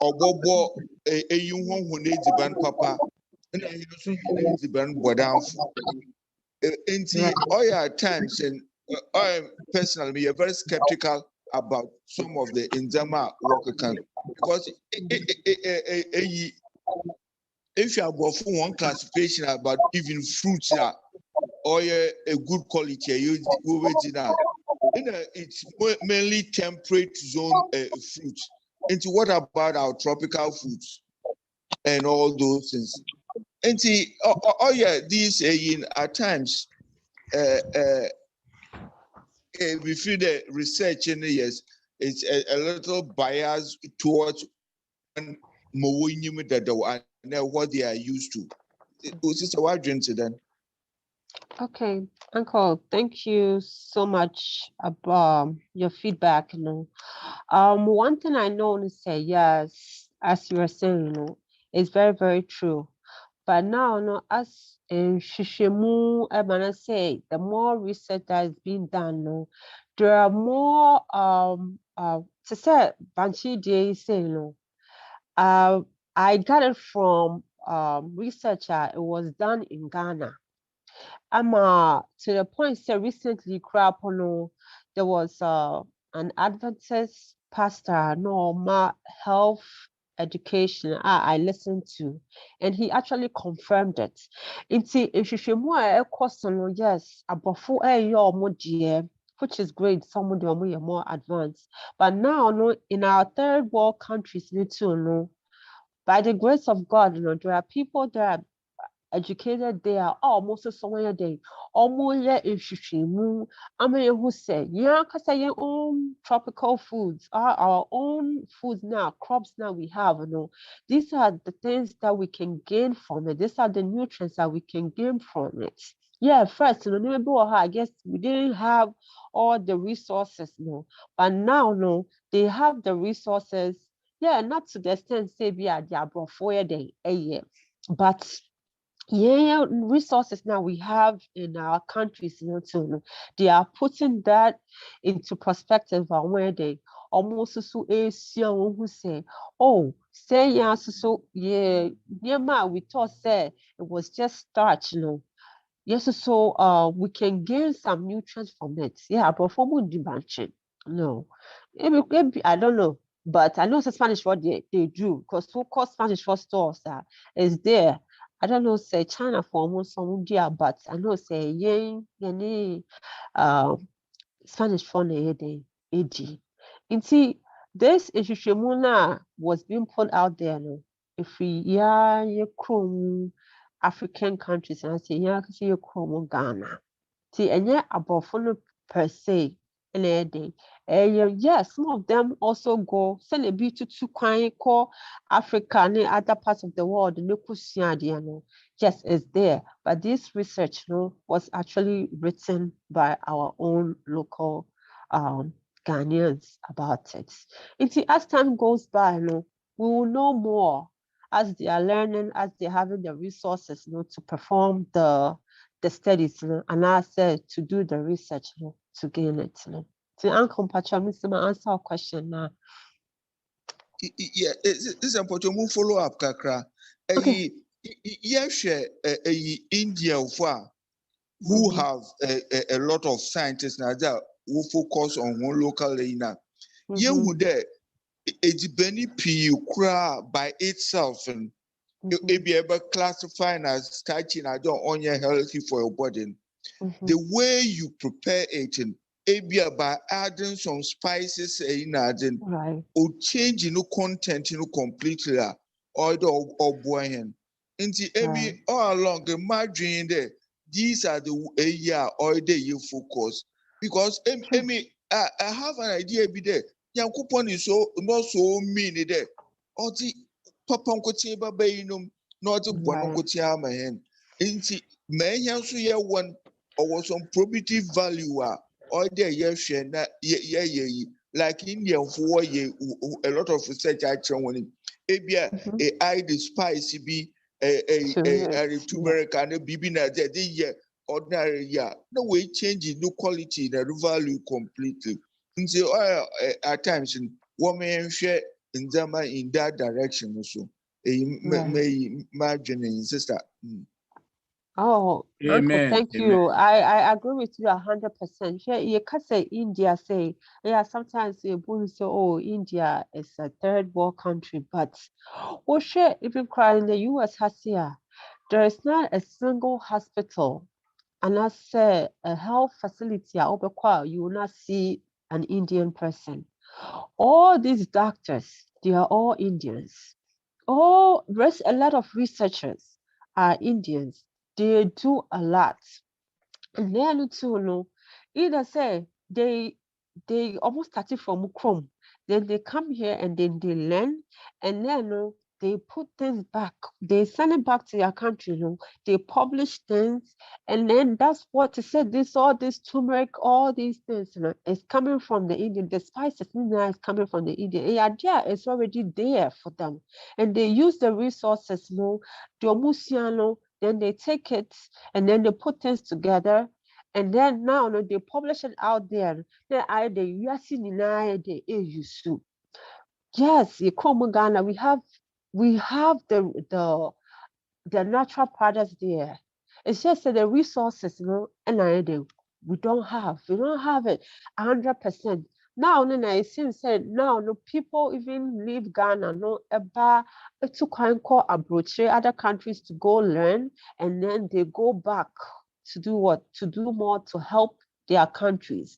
obobo you who needs the band papa and I needs the band bodam all times and I personally very skeptical about some of the enzyme work can because if you have one classification about even fruits or a good quality you it's mainly temperate zone fruits. Into what about our tropical foods and all those things? And see, these at times we feel the research in the years it's a little biased towards what they are used to. It's a wide incident. Okay, Uncle, thank you so much about your feedback. One thing I know is say yes, as you were saying, it's very, very true. But now, as in Shishemu, I'm gonna say the more research that is being done, there are more to say Banchi Day saying, I got it from researcher. It was done in Ghana. To the point that recently, there was an Adventist pastor, health education I listened to, and he actually confirmed it. Yes, which is great. Some of them are more advanced, but now, in our third world countries, by the grace of God, there are people that are educated there, almost somewhere they almost who say, yeah, because your own tropical foods are our own foods now, crops now we have, these are the things that we can gain from it. These are the nutrients that we can gain from it. Yeah, first, I guess we didn't have all the resources, but now, they have the resources. Yeah, not to the extent, say, they are brought for but resources now we have in our countries, they are putting that into perspective on where they almost so who say, oh, say so we thought say it was just starch, yes, so we can gain some nutrients from it. Yeah, but for no, maybe I don't know, but I know it's Spanish what they do because so-called Spanish for stores is there. I don't know, say China for almost some dear, but I know say Spanish for the AG. And see, this Ishimuna was being put out there. If we chrome African countries and I say see chrome Ghana. See, and yet about per se. Yes, some of them also go send a bit to call Africa and other parts of the world. Yes, it's there, but this research was actually written by our own local Ghanaians about it. And see, as time goes by, we will know more as they are learning, as they're having the resources to perform the the studies, and I said to do the research to gain it. So, Uncle Pacha, Mr. Answer our question now. Yeah, it's important to follow up, Kakra. Okay. Yes, India who have a lot of scientists now that who focus on one local area. You would a Benny P by itself and it be able classifying as starching I don't on your healthy for your body. The way you prepare it and by adding some spices in adding or changing the content completely or boiling. Into all along the margin there, these are the area or the you focus because I have an idea be there. Young coupon is so not so mean there. Or the papa cotiba bainum, not a one cotia my hand. Into may so yeah one or some probative value or there yes like India for a lot of research action when I despise be a turmeric and a bibi na the ordinary no way changing no quality the value completely. Until at times women share in Zama in that direction also. May margin sister. Oh, Uncle, thank you. I agree with you 100%. Yeah, you can say India say, yeah, sometimes people say, oh, India is a third world country, but well, share even cry in the US has here. There is not a single hospital, and I say a health facility, you will not see an Indian person. All these doctors, they are all Indians. A lot of researchers are Indians. They do a lot. And then too, either say they almost started from Chrome. Then they come here and then they learn, and then they put things back. They send it back to their country. They publish things, and then that's what they said. All this turmeric, all these things, is coming from the Indian. The spices is coming from the Indian. The idea is already there for them, and they use the resources. Then they take it and then they put things together. And then now they publish it out there. Then you are seeing the yes, in Ghana, we have the natural products there. It's just that the resources, and we don't have it 100%. Now, it seems that now people even leave Ghana, to other countries to go learn, and then they go back to do what? To do more to help their countries.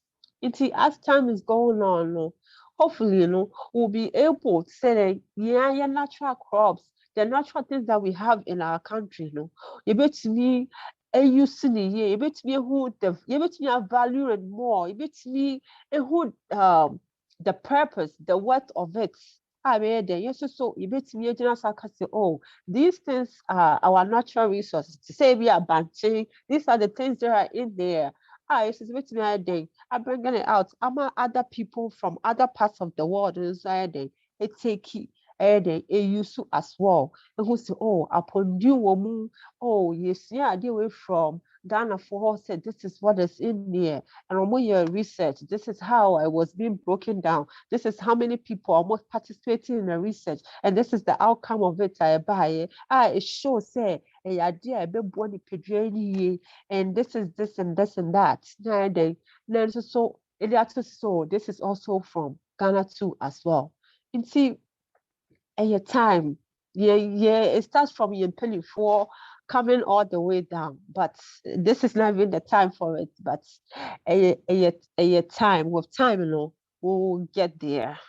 As time is going on, hopefully, we'll be able to say that, yeah, natural crops, the natural things that we have in our country, you bet me you see bet me who you bet me value it more, you bet me who the purpose, the worth of it. Yes, so you bet me oh, these things are our natural resources. To say we are banting, these are the things that are in there. It's with me I'm bringing it out. I'm other people from other parts of the world inside it take it use as well. And who say, oh, upon you woman, oh yes, yeah, they were from Ghana for said this is what is in there. And when your research, this is how I was being broken down. This is how many people are most participating in the research, and this is the outcome of it. I buy it. It shows say a idea and this is this and this and that. So this is also from Ghana too as well. And see, your time, it starts from your penny for coming all the way down, but this is not even the time for it. But a time with time, we'll get there.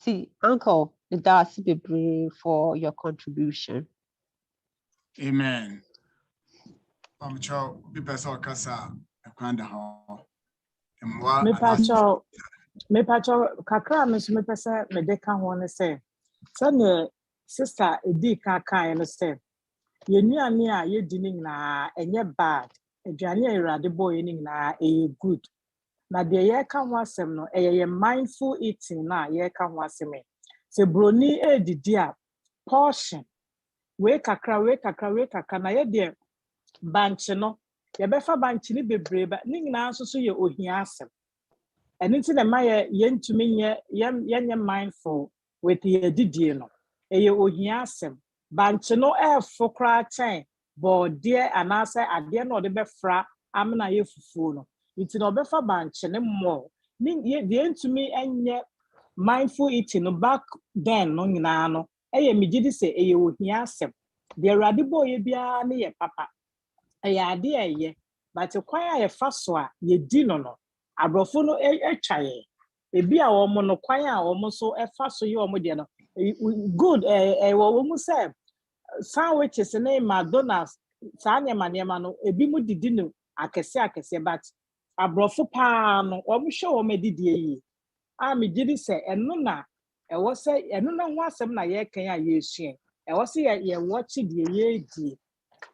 See, Uncle, that's be brave for your contribution. Amen. Child, people saw Casa, a grand hall. Me pacho kakra me so me pese me de ka ho ne se ne sister edi ka kan ne se ye nuane a ye di ni na enye bad aduane awurade boy ni na e good na de ye ka ho asem no ye mindful eating na ye ka ho asem se broni edidi a portion we kakra na ye de banche no yɛbɛfa bankye ne bebree ba ne nyinaa nso so yɛ ohia asɛm ɛno nti na ma yɛntumi yɛnyɛ mindful with yɛdidie no ɛyɛ ohia asɛm bankye no ɛɛfo koraa kyɛn bɔɔdeɛ anaasɛ adeɛ na ɔde bɛfra amena yɛ fufuo no nti na ɔbɛfa bankye ne mmɔ ne yɛntumi ɛnyɛ mindful eating no back then no nyinaa no ɛyɛ megye di sɛ ɛyɛ ohia asɛm deɛ Awurade bɔɔ yɛ biara ne yɛ papa ɛyɛ ade ɛyɛ but kwan a yɛfa so a yɛdi no aborɔfo no atwa yɛ ebi a wɔn no kwan a wɔn so ɛfa so yɛ wɔn deɛ no good wɔn mu sɛ sandwiches ne McDonald's saa nneɛma no ebi mu didi no akɛse but aborɔfo paa no wɔn hwɛ wɔn adidie yie a megye di sɛ ɛno na ɛwɔ sɛ ɛno na ho asɛm na yɛrekan a yɛresua ɛwɔ sɛ yɛwɔkye deɛ yɛredie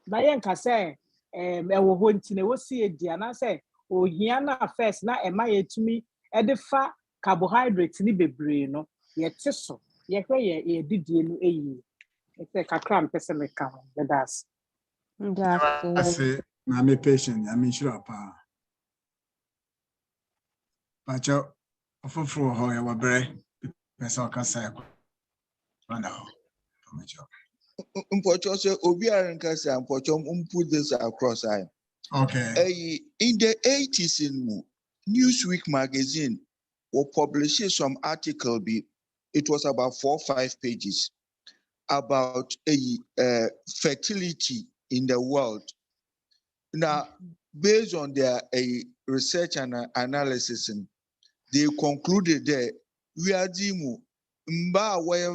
na yɛnka sɛ ɛwɔ hɔ nti na ɛwɔ sɛ yɛdi anaasɛ ohia na first na ɛma yɛtumi ɛde fa carbohydrate ne bebree no yɛte so yɛhwɛ yɛdidie no yie ɛsɛ kakra mpɛ sɛ meka ho bɛda ase na me patient I mean sure pa pacho ofoforo ho ya wabre pesa okasa na ho Unfortunately, so Obi Arankasa, unfortunately, put this across. Okay. In the 80s, in Newsweek magazine, will publish some article. It was about 4 or 5 pages about fertility in the world. Now, based on their research and analysis, they concluded that we are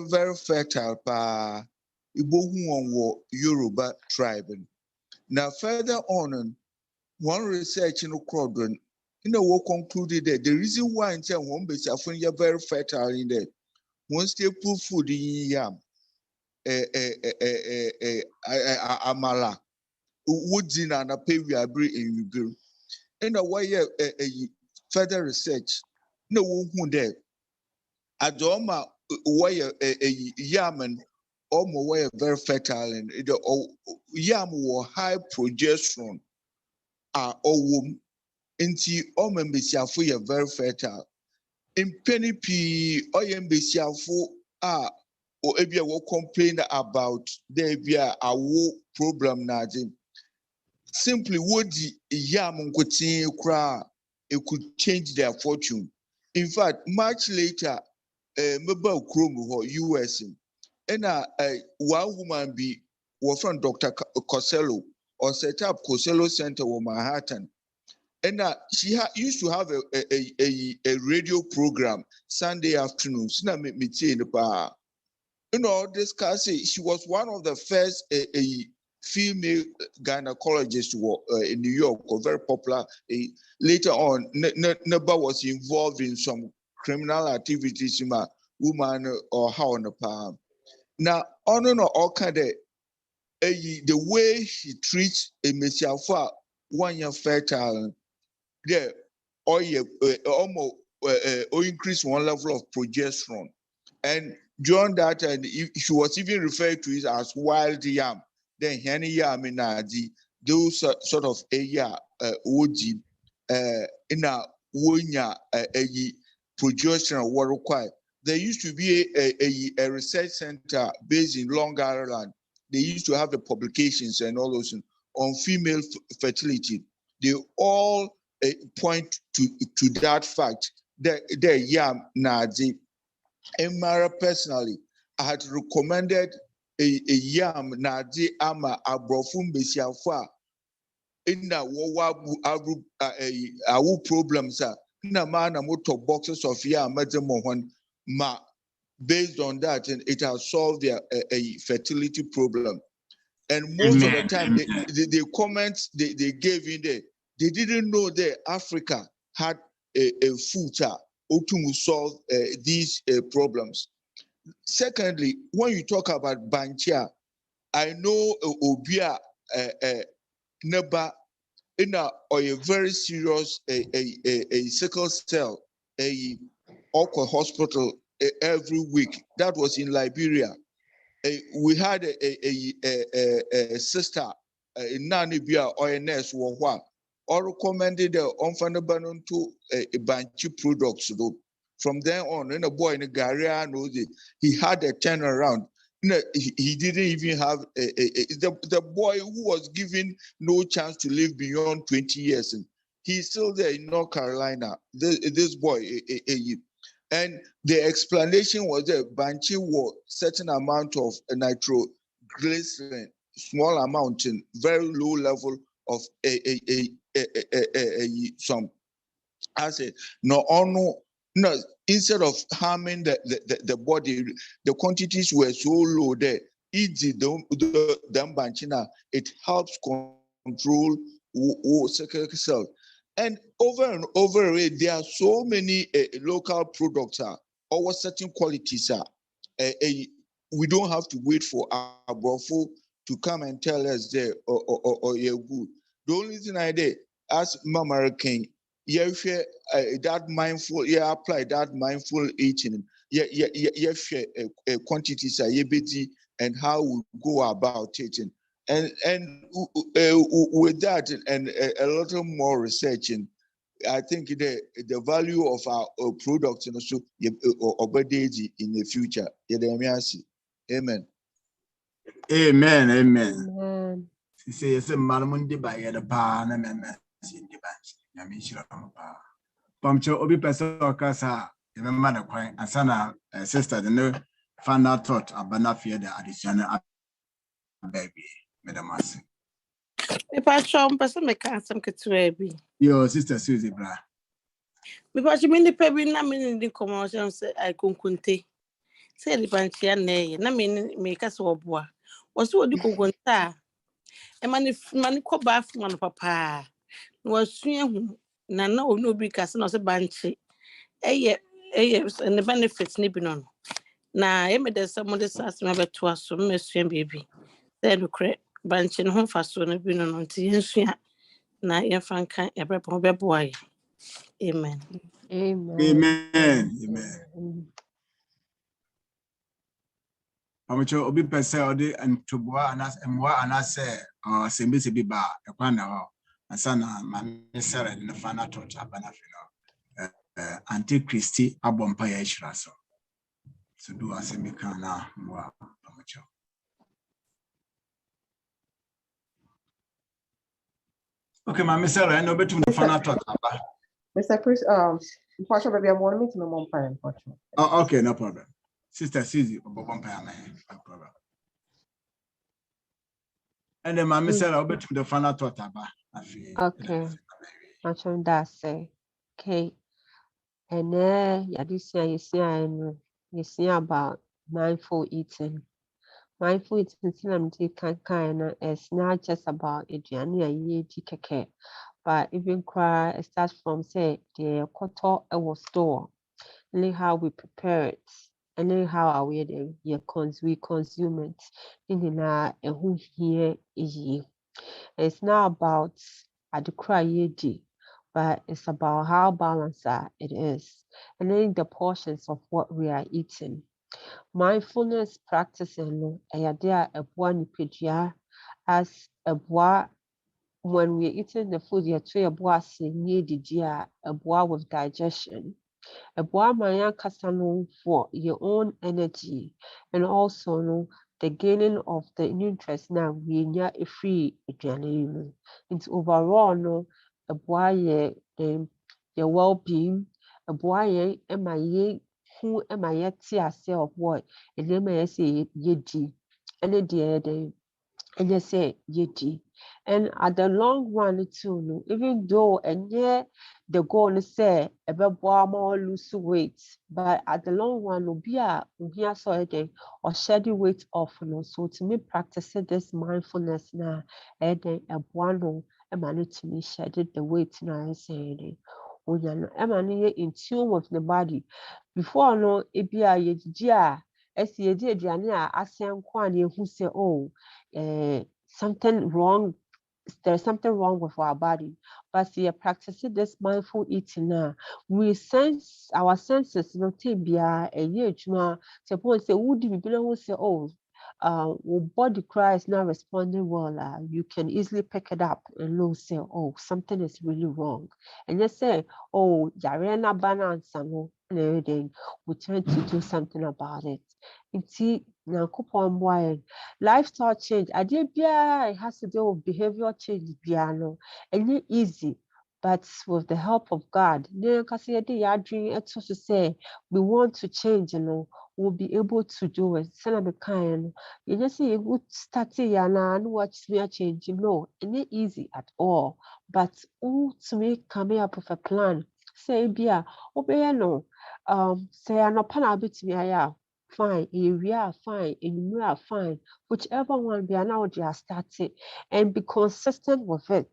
very fertile pa. Ibohu Yoruba tribe. Now, further on, one research in Okrodon, concluded that the reason why in terms one base are very fertile in there, once they put food in yam, amala, woods in and a pay we are in you. In a way, further research, no one there. Adoma, why a yaman. Were very fertile and yam were high progesterone womb into membesiafo are very fertile. In penny p membesiafo or ebia will complain about there be a problem naji. Simply would yam it could change their fortune. In fact, much later, mobile chrome US. And one woman was from Dr. Costello or set up Costello Center in Manhattan. And she used to have a radio program Sunday afternoons. Discussing. She was one of the first female gynecologists in New York, very popular. Later on, Neba was involved in some criminal activities, woman or how on the palm. Now, on all kind of the way she treats a messiah 1 year fertile, there, or almost increase one level of progesterone, and during that, and she was even referred to it as wild yam. Then henny yam in those sort of OG in a 1 year progesterone were required. There used to be a research center based in Long Island. They used to have the publications and all those on female fertility. They all point to that fact that yam nazi. And Mara personally, I had recommended a yam nazi ama abrofum besiafa in the awu problems are na man motor boxes of yam ma, based on that, and it has solved their fertility problem. And most of the time, the comments they gave in there, they didn't know that Africa had a food to solve these problems. Secondly, when you talk about Banchia, I know Obia Neba in a very serious sickle cell hospital every week. That was in Liberia. We had a sister Nanibia or a nurse or what, or recommended the unfundable to a bunch of products. From then on, when a boy in the Garia knows it, he had a turnaround. He didn't even have the boy who was given no chance to live beyond 20 years. And he's still there in North Carolina. This boy, and the explanation was that Banchi was certain amount of nitroglycerin, small amount, in very low level of some acid. No, instead of harming the body, the quantities were so low there. Easy the Banchina, it helps control second cell. And over it, there are so many local products or certain qualities we don't have to wait for our brofo to come and tell us there or you're good. The only thing I did, as Mama King, that mindful, apply that mindful eating, quantities and how we go about it. And with that and a little more researching, I think the value of our products and also in the future. Amen. Amen. Amen. Amen. Say yes, Malamundi by the pan and in the bench. Pamcho Obi Pesocasa, the man of Quine, and Sana, sister, the new final thought about not fear the additional baby, Madam Massey. If I show person make some to Your sister Susie Bra. because you mean the baby na mean the commotion say I kunkunte. Say the banchi na na mean make us obwa. Was what you kunkunta. E mani ko ba fu man papa. Was suen na na no bi kase no say banchi. Eye and the benefits ni bi no. Na e me de some de sas me beto aso me suen baby. Say no cre banchi no fa so na bi no nti ensua na ye franka e brebo beboy. Amen. Amen. Amen. Amen. Pamcho Obi Pesa Odi and Tubua and Mwa and I say, or Simbisi Biba, a Pana, and Sana, my Sarah in the final thought, Abanafino, Auntie Christie, Abompaya Shraso. So do a semicana, Mwa, Pamcho. Okay, my Miss Sarah, I know better the final thought. Mr. Chris, unfortunately, baby, I'm wanting to know one part, unfortunately. Oh, okay, no problem. Sister Susie, no problem. And then my Miss Sarah, better the final thought about. Okay. Actually, that's okay. And then you see about mindful eating. Mindful eating is not just about a but even cry it starts from say the quarter was store, and how we prepare it, and then how we consume it. In who here is it's not about the cry but it's about how balanced it is, and then the portions of what we are eating. Mindfulness practicing there a one as a bois. When we're eating the food, you're trying a bois a bois with digestion. A bois maya casano for your own energy, and also the gaining of the nutrients now we near a free adrenaline. It's overall a bois your well-being, a bois who am I yet see of what and then may say yedi and and you say yedi. And at the long run too, even though and yeah the goal is say about more lose weight, but at the long run will be a here so again or shed the weight off. So to me practicing this mindfulness now and then a one and manage to me shed the weight now saying in tune with the body. Before no it be a yedia as ye did ASEAN Kwan who say oh something wrong. There's something wrong with our body, but we are practicing this mindful eating now. We sense our senses, tibia a year suppose say would be below say oh your body cry is not responding well, you can easily pick it up and know, say, oh, something is really wrong. And you say, oh, Yarena balance and everything, we try to do something about it. It's lifestyle change. It has to do with behavioral change, piano, and it's easy. But with the help of God, say we want to change, we'll be able to do it. You just say you would start and watch me change, it ain't easy at all. But to make coming up with a plan, say Bia, obey no, say I'm not pan bit me, fine, we are fine, and you are fine. Whichever one be now they are starting and be consistent with it.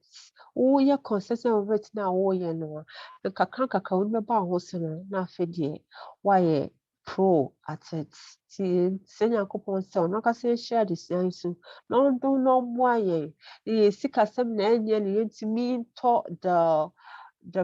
Oh, you're consistent with it now. Oh, no. The kakranka remember also na fedie. Why pro at it? Senior coupon so no can share this so no do no why the sick assembly and to me taught the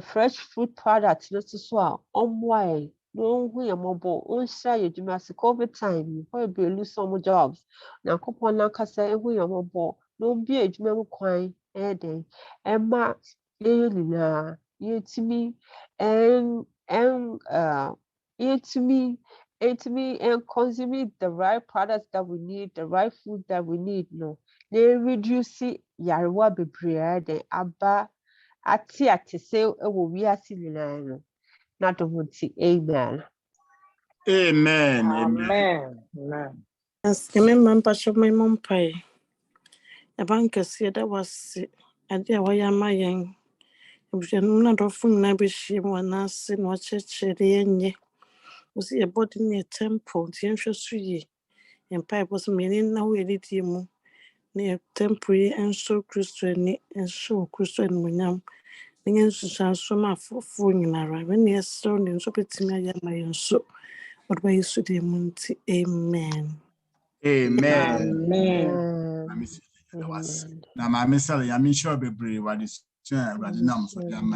fresh food products not as well on why. No, we are mobile. On share you must COVID time. You be lose some jobs. Now, coupon na kasa we are mobile. No be a jumbo coin. Then Emma Lina, you to me and you to me and consuming the right products that we need, the right food that we need. No, they reduce Yarwa be bread and Abba ati say we are seeing not the would see. Amen. Amen. Amen. Amen. As remember, show my mom pie. A banker said that was a dear way am I young. If you're not often never she when I sing what church ye was a body near temple, the interest ye, and pipe was meaning now we did you near temporary and so Christian and so Christian Winam. The answer shall swim up for fooling around when you're stone and so it's me and so. What way is the Monty? Amen. Amen. Amen. Now, my missile, I'm sure be brave what is rather number for them.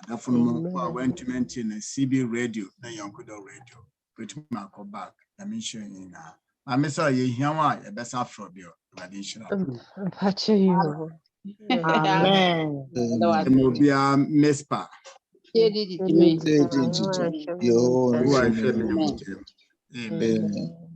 I went to maintain a CB radio, na Yonkodoradio. Pretty much go back. I'm sure you know. My missile, you hear why a best afro bill, radiation. You. Amen. And will be a mespa. Your Who I feel in the Amen.